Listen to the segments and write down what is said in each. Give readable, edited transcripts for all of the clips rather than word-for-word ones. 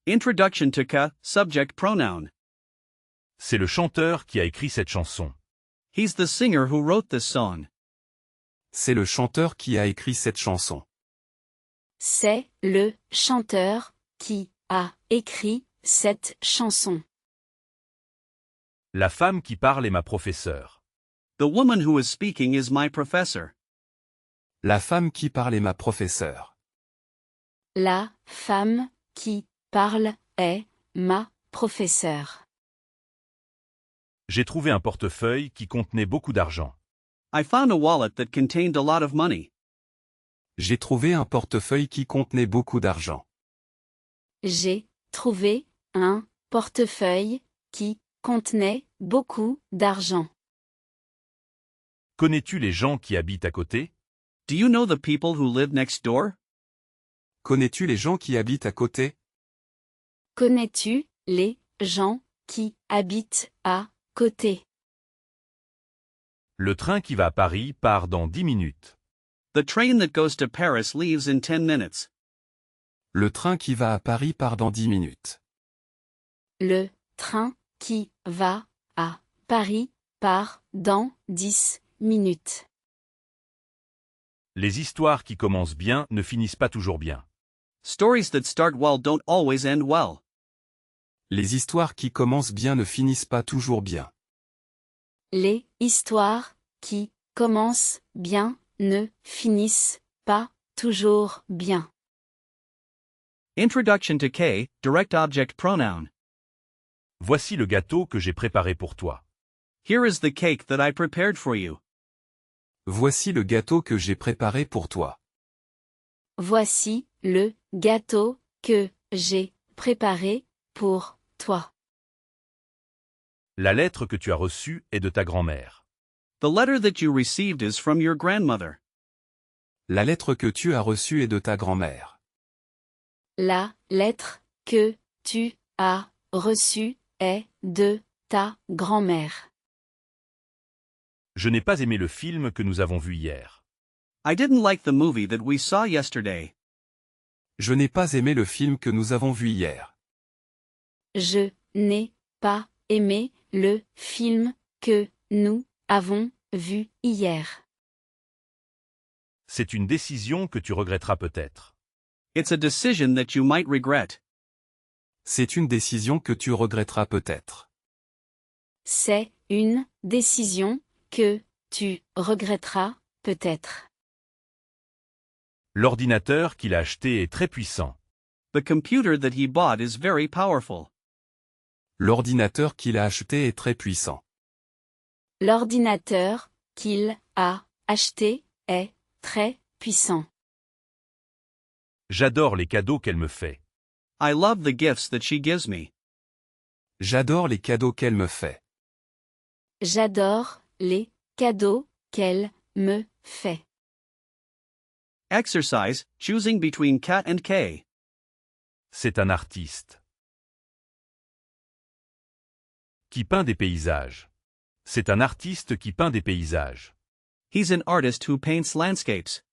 Introduction to Ka, subject pronoun. C'est le chanteur qui a écrit cette chanson. He's the singer who wrote this song. C'est le chanteur qui a écrit cette chanson. C'est le chanteur qui a écrit cette chanson. La femme qui parle est ma professeure. The woman who is speaking is my professor. La femme qui parle est ma professeure. La femme qui parle est ma professeure. J'ai trouvé un portefeuille qui contenait beaucoup d'argent. I found a wallet that contained a lot of money. J'ai trouvé un portefeuille qui contenait beaucoup d'argent. J'ai trouvé un portefeuille qui contenait beaucoup d'argent. Connais-tu les gens qui habitent à côté? Do you know the people who live next door? Connais-tu les gens qui habitent à côté? Connais-tu les gens qui habitent à côté? Le train qui va à Paris part dans 10 minutes. The train that goes to Paris leaves in 10 minutes. Le train qui va à Paris part dans 10 minutes. Le train qui va à Paris part dans 10 minutes. Les histoires qui commencent bien ne finissent pas toujours bien. Stories that start well don't always end well. Les histoires qui commencent bien ne finissent pas toujours bien. Les histoires qui commencent bien ne finissent pas toujours bien. Introduction to K, direct object pronoun. Voici le gâteau que j'ai préparé pour toi. Here is the cake that I prepared for you. Voici le gâteau que j'ai préparé pour toi. Voici le gâteau que j'ai préparé pour toi. La lettre que tu as reçue est de ta grand-mère. The letter that you received is from your grandmother. La lettre que tu as reçue est de ta grand-mère. La lettre que tu as reçue est de ta grand-mère. Je n'ai pas aimé le film que nous avons vu hier. I didn't like the movie that we saw yesterday. Je n'ai pas aimé le film que nous avons vu hier. Je n'ai pas aimé le film que nous avons vu hier. C'est une décision que tu regretteras peut-être. It's a decision that you might regret. C'est une décision que tu regretteras peut-être. C'est une décision que tu regretteras peut-être. L'ordinateur qu'il a acheté est très puissant. The computer that he bought is very powerful. L'ordinateur qu'il a acheté est très puissant. L'ordinateur qu'il a acheté est très puissant. J'adore les cadeaux qu'elle me fait. I love the gifts that she gives me. J'adore les cadeaux qu'elle me fait. J'adore les cadeaux qu'elle me fait. Exercise, choosing between cat and K. C'est un artiste qui peint des paysages. C'est un artiste qui peint des paysages. He's an artist who paints landscapes.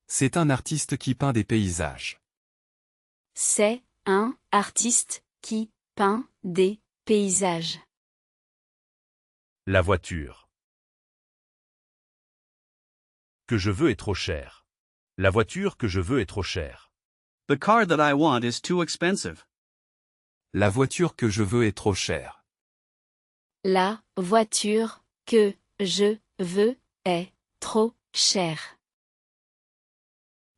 C'est un artiste qui peint des paysages. C'est un artiste qui peint des paysages. La voiture que je veux est trop chère. La voiture que je veux est trop chère. The car that I want is too expensive. La voiture que je veux est trop chère. La voiture que je veux est trop chère.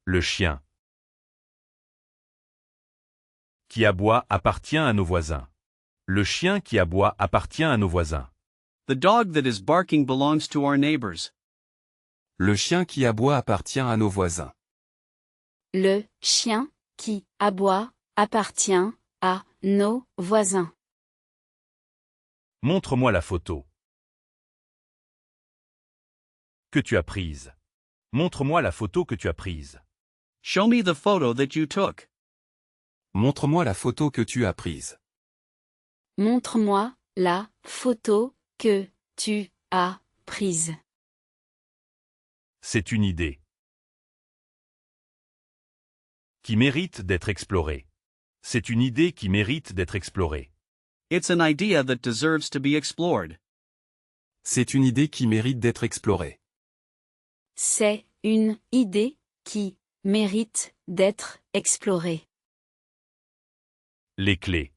Le chien qui aboie appartient à nos voisins. Le chien qui aboie appartient à nos voisins. The dog that is barking belongs to our neighbors. Le chien qui aboie appartient à nos voisins. Le chien qui aboie appartient à nos voisins. Montre-moi la photo que tu as prise. Montre-moi la photo que tu as prise. Show me the photo that you took. Montre-moi la photo que tu as prise. Montre-moi la photo que tu as prise. C'est une idée qui mérite d'être explorée. C'est une idée qui mérite d'être explorée. It's an idea that deserves to be explored. C'est une idée qui mérite d'être explorée. C'est une idée qui mérite d'être explorée. Les clés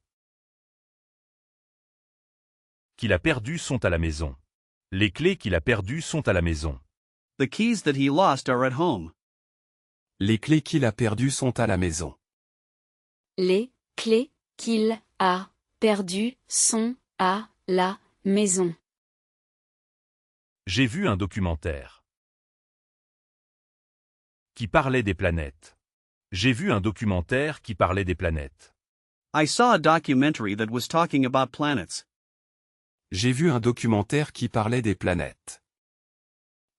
qu'il a perdues sont à la maison. Les clés qu'il a perdues sont à la maison. The keys that he lost are at home. Les clés qu'il a perdues sont à la maison. Les clés qu'il a perdues sont à la maison. J'ai vu un documentaire qui parlait des planètes. J'ai vu un documentaire qui parlait des planètes. I saw a documentary that was talking about planets. J'ai vu un documentaire qui parlait des planètes.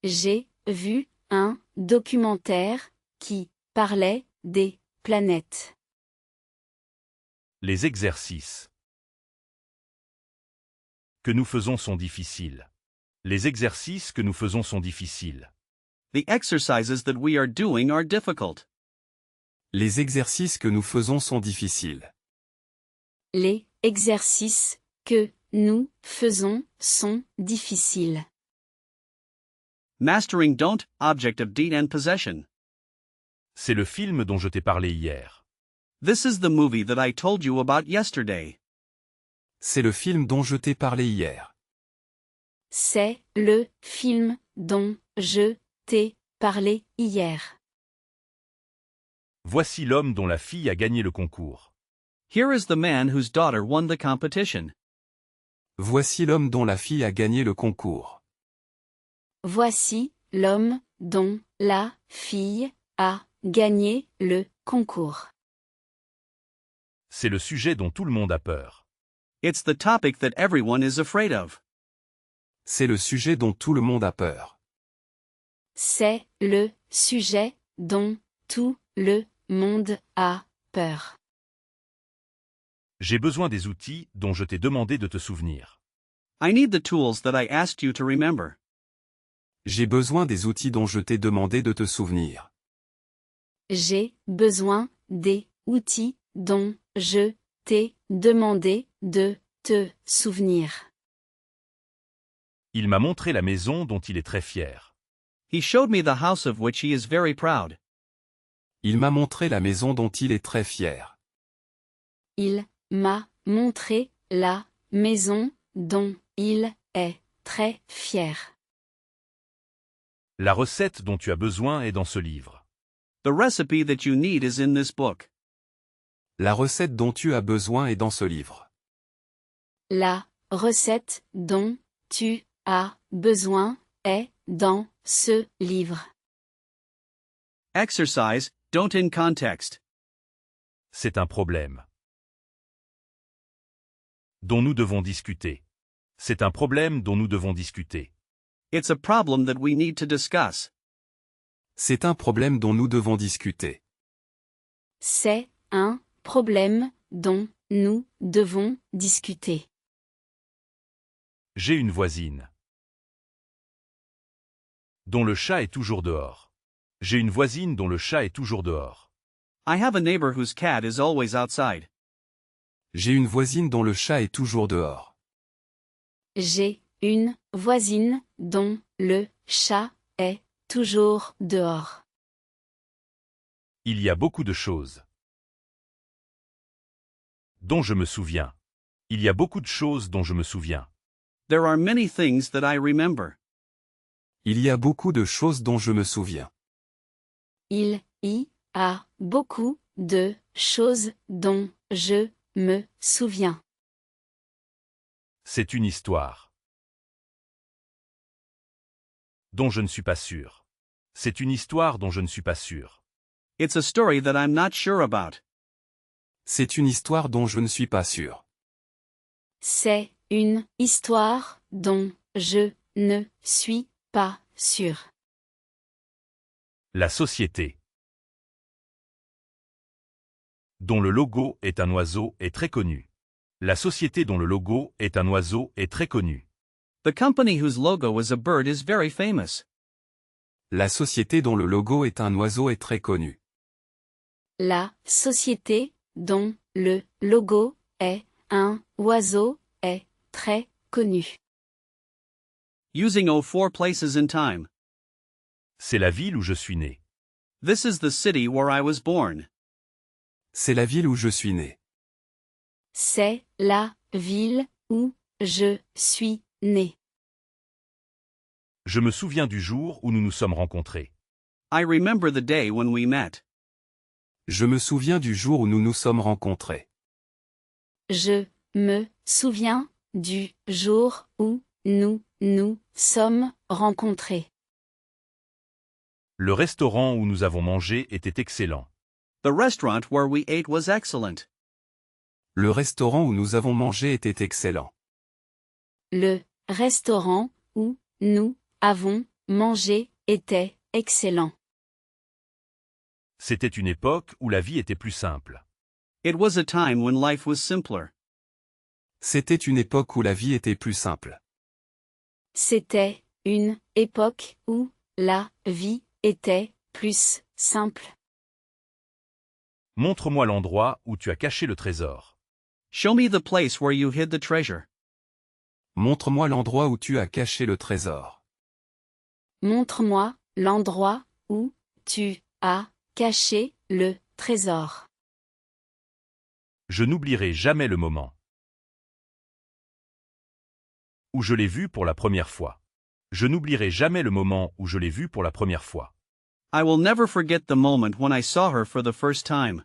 J'ai vu un documentaire qui parlait des planètes. Les exercices que nous faisons sont difficiles. Les exercices que nous faisons sont difficiles. The exercises that we are doing are difficult. Les exercices que nous faisons sont difficiles. Les exercices que nous faisons sont difficiles. Mastering don't, object of deed and possession. C'est le film dont je t'ai parlé hier. This is the movie that I told you about yesterday. C'est le film dont je t'ai parlé hier. C'est le film dont je t'ai parlé hier. Voici l'homme dont la fille a gagné le concours. Here is the man whose daughter won the competition. Voici l'homme dont la fille a gagné le concours. Voici l'homme dont la fille a gagné le concours. C'est le sujet dont tout le monde a peur. It's the topic that everyone is afraid of. C'est le sujet dont tout le monde a peur. C'est le sujet dont tout le monde a peur. J'ai besoin des outils dont je t'ai demandé de te souvenir. I need the tools that I asked you to remember. J'ai besoin des outils dont je t'ai demandé de te souvenir. J'ai besoin des outils dont je t'ai demandé de te souvenir. Il m'a montré la maison dont il est très fier. He showed me the house of which he is very proud. Il m'a montré la maison dont il est très fier. Il m'a montré la maison dont il est très fier. La recette dont tu as besoin est dans ce livre. The recipe that you need is in this book. La recette dont tu as besoin est dans ce livre. La recette dont tu as besoin est dans ce livre. Exercise, don't in context. C'est un problème dont nous devons discuter. C'est un problème dont nous devons discuter. It's a problem that we need to discuss. C'est un problème dont nous devons discuter. C'est un problème dont nous devons discuter. J'ai une voisine dont le chat est toujours dehors. J'ai une voisine dont le chat est toujours dehors. I have a neighbor whose cat is always outside. J'ai une voisine dont le chat est toujours dehors. J'ai une voisine dont le chat est toujours dehors. Il y a beaucoup de choses dont je me souviens. Il y a beaucoup de choses dont je me souviens. There are many things that I remember. Il y a beaucoup de choses dont je me souviens. Il y a beaucoup de choses dont je me souviens. C'est une histoire dont je ne suis pas sûr. C'est une histoire dont je ne suis pas sûr. It's a story that I'm not sure about. C'est une histoire dont je ne suis pas sûr. C'est une histoire dont je ne suis pas sûr. La société dont le logo est un oiseau est très connue. La société dont le logo est un oiseau est très connue. The company whose logo is a bird is very famous. La société dont le logo est un oiseau est très connue. La société dont le logo est un oiseau est très connu. Using 04 places in time. C'est la ville où je suis né. This is the city where I was born. C'est la ville où je suis né. C'est la ville où je suis né. Je me souviens du jour où nous nous sommes rencontrés. I remember the day when we met. Je me souviens du jour où nous nous sommes rencontrés. Je me souviens du jour où nous nous sommes rencontrés. Le restaurant où nous avons mangé était excellent. The restaurant where we ate was excellent. Le restaurant où nous avons mangé était excellent. Le restaurant où nous avons mangé était excellent. C'était une époque où la vie était plus simple. It was a time when life was simpler. C'était une époque où la vie était plus simple. C'était une époque où la vie était plus simple. Montre-moi l'endroit où tu as caché le trésor. Show me the place where you hid the treasure. Montre-moi l'endroit où tu as caché le trésor. Montre-moi l'endroit où tu as caché le trésor. Je n'oublierai jamais le moment où je l'ai vu pour la première fois. Je n'oublierai jamais le moment où je l'ai vu pour la première fois. I will never forget the moment when I saw her for the first time.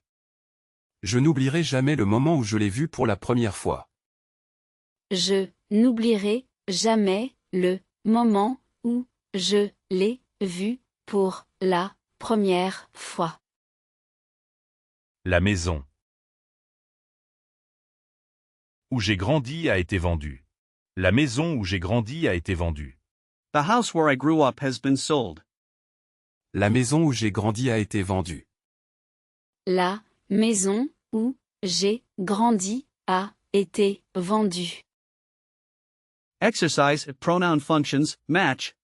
Je n'oublierai jamais le moment où je l'ai vu pour la première fois. Je n'oublierai jamais le moment où je l'ai vu pour la première fois. La maison où j'ai grandi a été vendue. La maison où j'ai grandi a été vendue. The house where I grew up has been sold. La maison où j'ai grandi a été vendue. La maison où j'ai grandi a été vendue. Exercise, pronoun functions, match.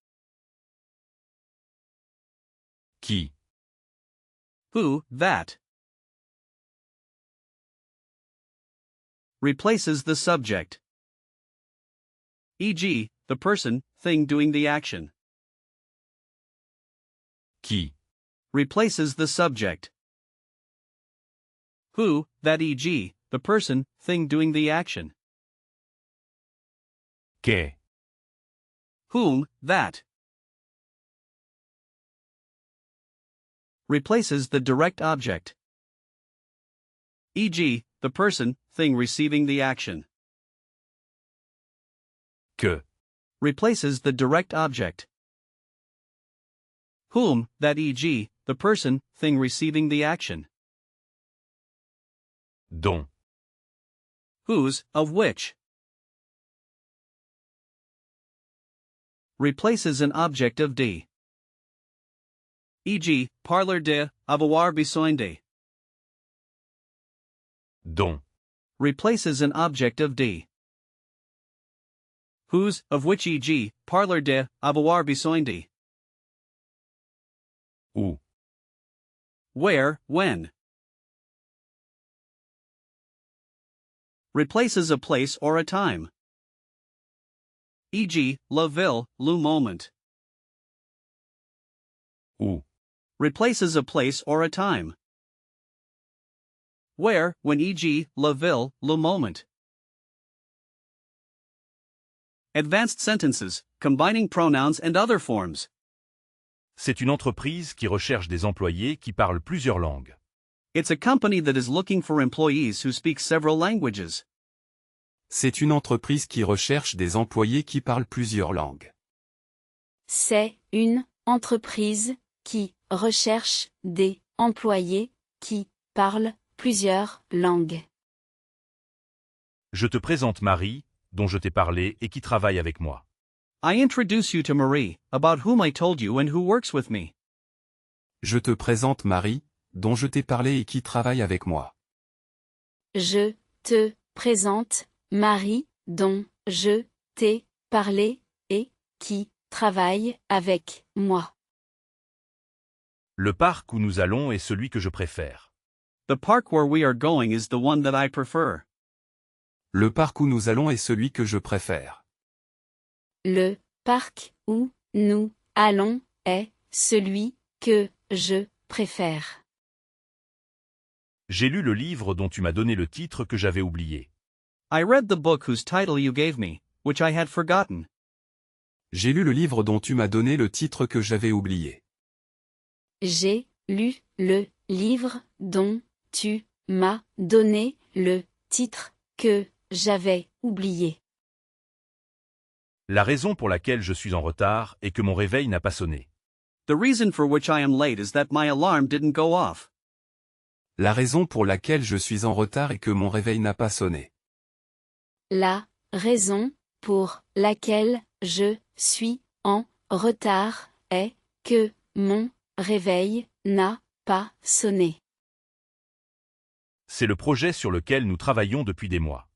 Qui? Who, that. Replaces the subject. E.g., the person, thing doing the action. Qui? Replaces the subject. Who, that e.g., the person, thing doing the action. Qu'est? Whom, that. Replaces the direct object. E.g., the person, thing receiving the action. Que? Replaces the direct object. Whom, that e.g., the person, thing receiving the action. Dont? Whose, of which. Replaces an object of d. E.g., parler de, avoir besoin de. Dont? Replaces an object of d. Whose, of which e.g., parler de, avoir besoin de. Où? Where, when. Replaces a place or a time. E.g., la ville, le moment. Où? Replaces a place or a time. Where, when e.g., la ville, le moment. Advanced sentences, combining pronouns and other forms. C'est une entreprise qui recherche des employés qui parlent plusieurs langues. It's a company that is looking for employees who speak several languages. C'est une entreprise qui recherche des employés qui parlent plusieurs langues. C'est une entreprise qui recherche des employés qui parlent plusieurs langues. Je te présente Marie, dont je t'ai parlé et qui travaille avec moi. I introduce you to Marie, about whom I told you and who works with me. Je te présente Marie, dont je t'ai parlé et qui travaille avec moi. Je te présente Marie, dont je t'ai parlé et qui travaille avec moi. Le parc où nous allons est celui que je préfère. The park where we are going is the one that I prefer. Le parc où nous allons est celui que je préfère. Le parc où nous allons est celui que je préfère. J'ai lu le livre dont tu m'as donné le titre que j'avais oublié. I read the book whose title you gave me, which I had forgotten. J'ai lu le livre dont tu m'as donné le titre que j'avais oublié. J'ai lu le livre dont tu m'as donné le titre que j'avais oublié. La raison pour laquelle je suis en retard est que mon réveil n'a pas sonné. The reason for which I am late is that my alarm didn't go off. La raison pour laquelle je suis en retard est que mon réveil n'a pas sonné. La raison pour laquelle je suis en retard est que mon réveil n'a pas sonné. C'est le projet sur lequel nous travaillons depuis des mois.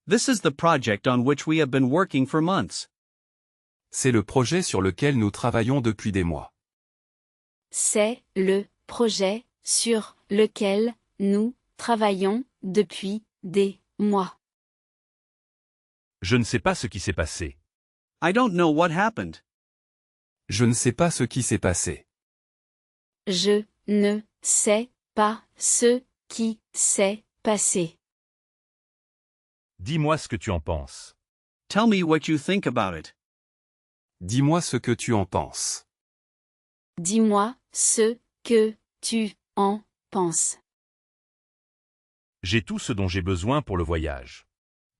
This is the project on which we have been working for months. C'est le projet sur lequel nous travaillons depuis des mois. C'est le projet sur lequel nous travaillons depuis des mois. Je ne sais pas ce qui s'est passé. I don't know what happened. Je ne sais pas ce qui s'est passé. Je ne sais pas ce qui s'est passé. Dis-moi ce que tu en penses. Tell me what you think about it. Dis-moi ce que tu en penses. Dis-moi ce que tu en penses. J'ai tout ce dont j'ai besoin pour le voyage.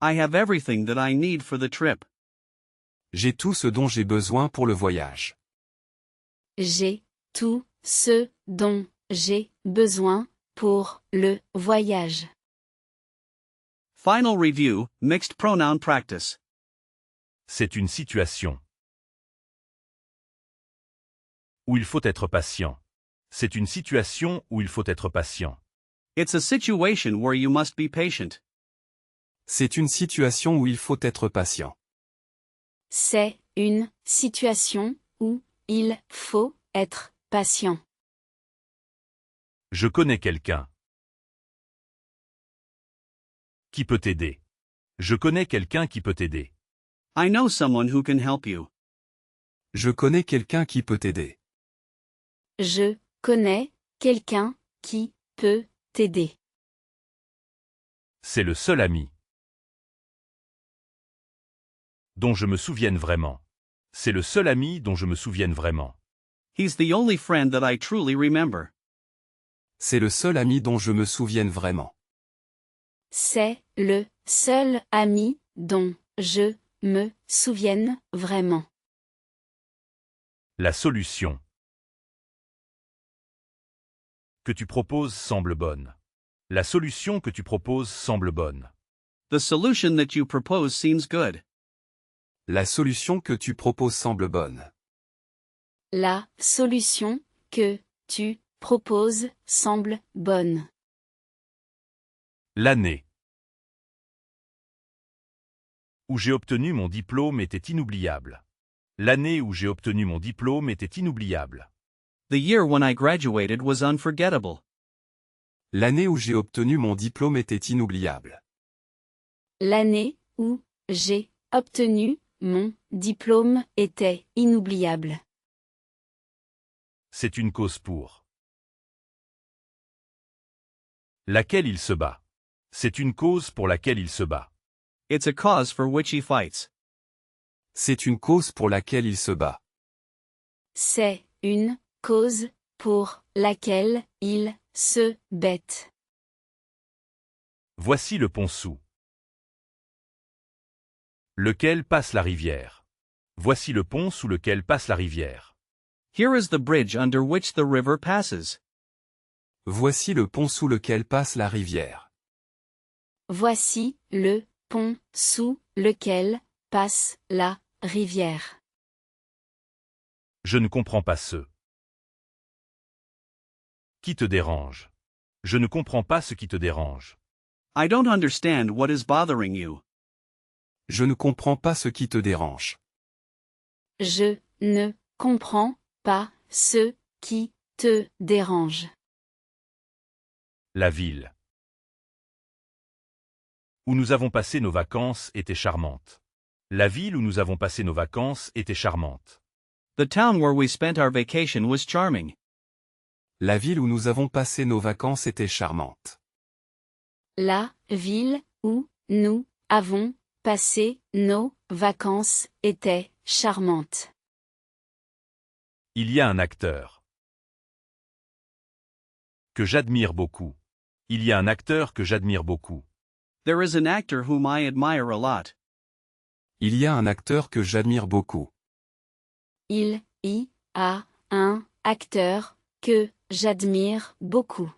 I have everything that I need for the trip. J'ai tout ce dont j'ai besoin pour le voyage. J'ai tout ce dont j'ai besoin pour le voyage. Final review, mixed pronoun practice. C'est une situation où il faut être patient. C'est une situation où il faut être patient. It's a situation where you must be patient. C'est une situation où il faut être patient. C'est une situation où il faut être patient. Je connais quelqu'un qui peut t'aider. Je connais quelqu'un qui peut t'aider. I know someone who can help you. Je connais quelqu'un qui peut t'aider. Je connais quelqu'un qui peut t'aider. C'est le seul ami dont je me souvienne vraiment. C'est le seul ami dont je me souvienne vraiment. He's the only friend that I truly remember. C'est le seul ami dont je me souvienne vraiment. C'est le seul ami dont je me souvienne vraiment. La solution que tu proposes semble bonne. La solution que tu proposes semble bonne. The solution that you propose seems good. La solution que tu proposes semble bonne. La solution que tu proposes semble bonne. L'année où j'ai obtenu mon diplôme était inoubliable. L'année où j'ai obtenu mon diplôme était inoubliable. The year when I graduated was unforgettable. L'année où j'ai obtenu mon diplôme était inoubliable. L'année où j'ai obtenu mon diplôme était inoubliable. C'est une cause pour laquelle il se bat. C'est une cause pour laquelle il se bat. It's a cause for which he fights. C'est une cause pour laquelle il se bat. C'est une cause pour laquelle il se bat. Voici le pont sous lequel passe la rivière. Voici le pont sous lequel passe la rivière. Here is the bridge under which the river passes. Voici le pont sous lequel passe la rivière. Voici le pont sous lequel passe la rivière. Je ne comprends pas ce qui te dérange. Je ne comprends pas ce qui te dérange. I don't understand what is bothering you. Je ne comprends pas ce qui te dérange. Je ne comprends pas ce qui te dérange. La ville où nous avons passé nos vacances était charmante. La ville où nous avons passé nos vacances était charmante. The town where we spent our vacation was charming. La ville où nous avons passé nos vacances était charmante. La ville où nous avons passé nos vacances était charmante. Il y a un acteur que j'admire beaucoup. Il y a un acteur que j'admire beaucoup. There is an actor whom I admire a lot. Il y a un acteur que j'admire beaucoup. Il y a un acteur que j'admire beaucoup.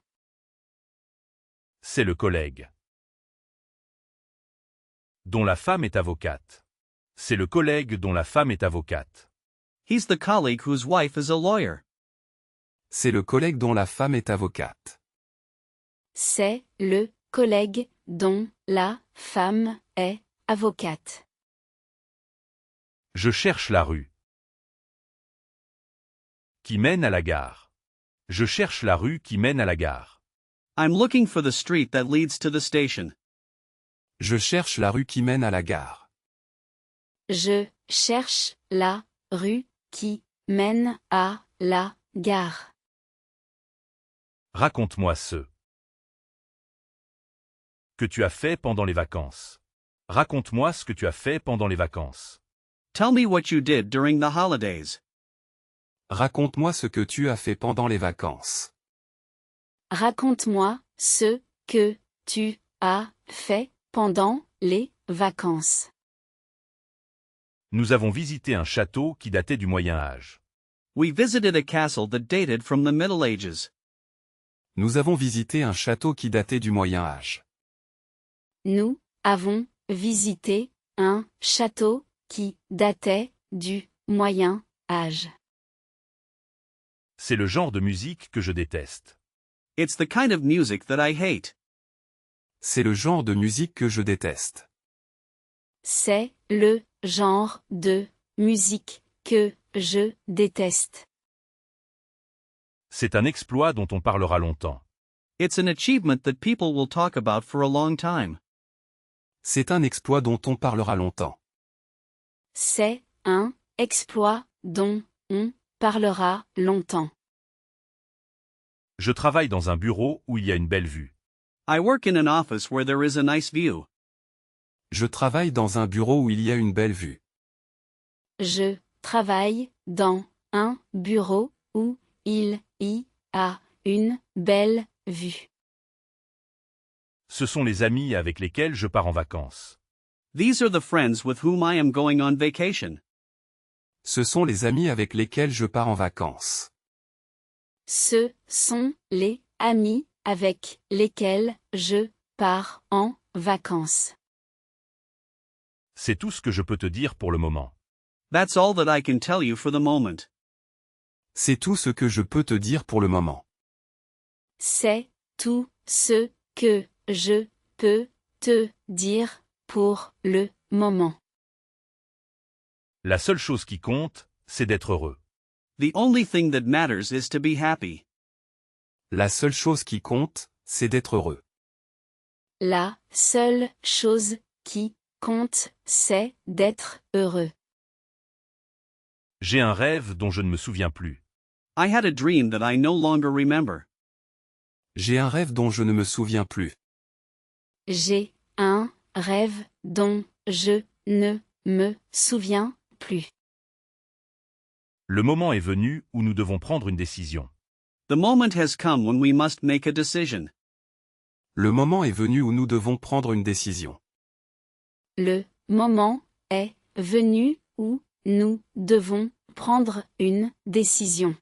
C'est le collègue dont la femme est avocate. C'est le collègue dont la femme est avocate. He's the colleague whose wife is a lawyer. C'est le collègue dont la femme est avocate. C'est le collègue dont la femme est avocate. Je cherche la rue qui mène à la gare. Je cherche la rue qui mène à la gare. I'm looking for the street that leads to the station. Je cherche la rue qui mène à la gare. Je cherche la rue qui mène à la gare. Raconte-moi ce que tu as fait pendant les vacances. Raconte-moi ce que tu as fait pendant les vacances. Tell me what you did during the holidays. Raconte-moi ce que tu as fait pendant les vacances. Raconte-moi ce que tu as fait pendant les vacances. Nous avons visité un château qui datait du Moyen Âge. We visited a castle that dated from the Middle Ages. Nous avons visité un château qui datait du Moyen Âge. Nous avons visité un château qui datait du Moyen Âge. C'est le genre de musique que je déteste. It's the kind of music that I hate. C'est le genre de musique que je déteste. C'est le genre de musique que je déteste. C'est un exploit dont on parlera longtemps. It's an achievement that people will talk about for a long time. C'est un exploit dont on parlera longtemps. C'est un exploit dont on parlera longtemps. Je travaille dans un bureau où il y a une belle vue. I work in an office where there is a nice view. Je travaille dans un bureau où il y a une belle vue. Je travaille dans un bureau où il y a une belle vue. Ce sont les amis avec lesquels je pars en vacances. These are the friends with whom I am going on vacation. Ce sont les amis avec lesquels je pars en vacances. Ce sont les amis avec lesquels je pars en vacances. C'est tout ce que je peux te dire pour le moment. That's all that I can tell you for the moment. C'est tout ce que je peux te dire pour le moment. C'est tout ce que je peux te dire pour le moment. La seule chose qui compte, c'est d'être heureux. The only thing that matters is to be happy. La seule chose qui compte, c'est d'être heureux. La seule chose qui compte, c'est d'être heureux. J'ai un rêve dont je ne me souviens plus. I had a dream that I no longer remember. J'ai un rêve dont je ne me souviens plus. J'ai un rêve dont je ne me souviens plus. Le moment est venu où nous devons prendre une décision. The moment has come when we must make a decision. Le moment est venu où nous devons prendre une décision. Le moment est venu où nous devons prendre une décision.